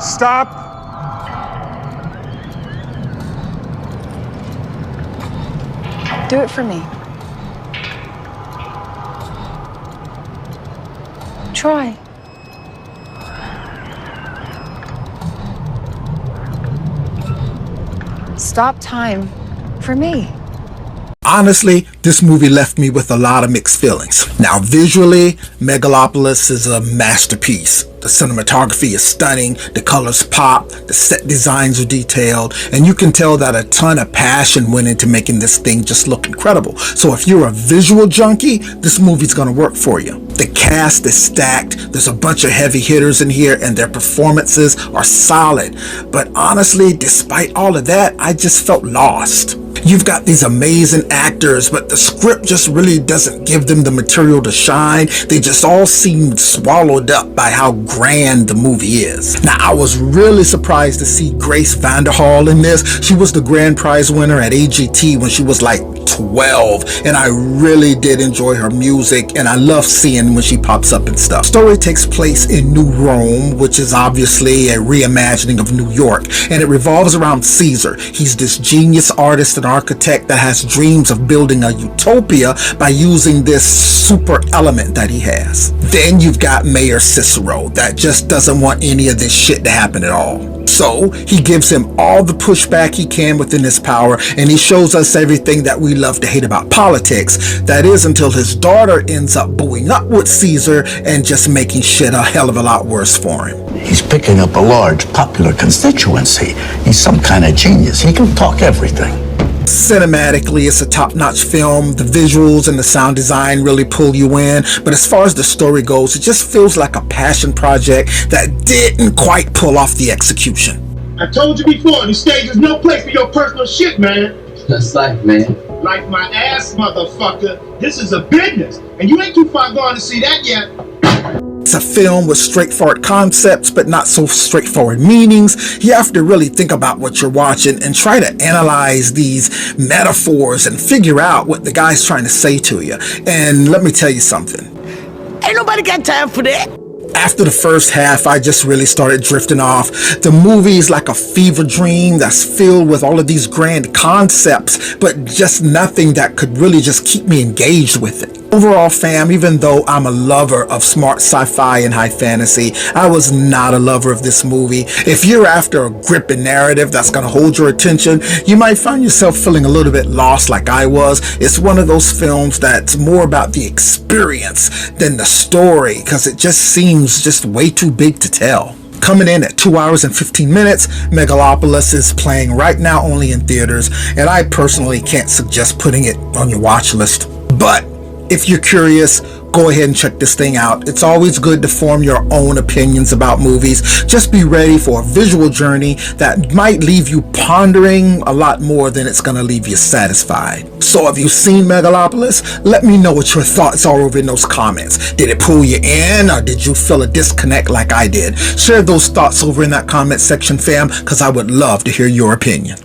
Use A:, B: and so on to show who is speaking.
A: Stop.
B: Do it for me. Try. Stop time for me.
C: Honestly, this movie left me with a lot of mixed feelings. Now, visually, Megalopolis is a masterpiece. The cinematography is stunning, the colors pop, the set designs are detailed, and you can tell that a ton of passion went into making this thing just look incredible. So if you're a visual junkie, this movie's gonna work for you. The cast is stacked, there's a bunch of heavy hitters in here, and their performances are solid. But honestly, despite all of that, I just felt lost. You've got these amazing actors, but the script just really doesn't give them the material to shine. They just all seem swallowed up by how grand the movie is. Now, I was really surprised to see Grace Vanderhall in this. She was the grand prize winner at AGT when she was like 12, and I really did enjoy her music, and I love seeing when she pops up and stuff. Story takes place in New Rome, which is obviously a reimagining of New York, and it revolves around Cesar. He's this genius artist and architect that has dreams of building a utopia by using this super element that he has. Then you've got Mayor Cicero that just doesn't want any of this shit to happen at all. So he gives him all the pushback he can within his power, and he shows us everything that we love to hate about politics. That is, until his daughter ends up booing up with Cesar and just making shit a hell of a lot worse for him.
D: He's picking up a large popular constituency. He's some kind of genius. He can talk everything.
C: Cinematically, it's a top-notch film. The visuals and the sound design really pull you in, but as far as the story goes, it just feels like a passion project that didn't quite pull off the execution.
E: I told you before, the stage is no place for your personal shit, man.
F: That's life, man.
E: Like my ass, motherfucker. This is a business, and you ain't too far gone to see that yet.
C: It's a film with straightforward concepts, but not so straightforward meanings. You have to really think about what you're watching and try to analyze these metaphors and figure out what the guy's trying to say to you. And let me tell you something.
F: Ain't nobody got time for that.
C: After the first half, I just really started drifting off. The movie is like a fever dream that's filled with all of these grand concepts, but just nothing that could really just keep me engaged with it. Overall, fam, even though I'm a lover of smart sci-fi and high fantasy, I was not a lover of this movie. If you're after a gripping narrative that's going to hold your attention, you might find yourself feeling a little bit lost like I was. It's one of those films that's more about the experience than the story, because it just seems just way too big to tell. Coming in at 2 hours and 15 minutes, Megalopolis is playing right now only in theaters, and I personally can't suggest putting it on your watch list. But if you're curious, go ahead and check this thing out. It's always good to form your own opinions about movies. Just be ready for a visual journey that might leave you pondering a lot more than it's going to leave you satisfied. So have you seen Megalopolis? Let me know what your thoughts are over in those comments. Did it pull you in, or did you feel a disconnect like I did? Share those thoughts over in that comment section, fam, because I would love to hear your opinion.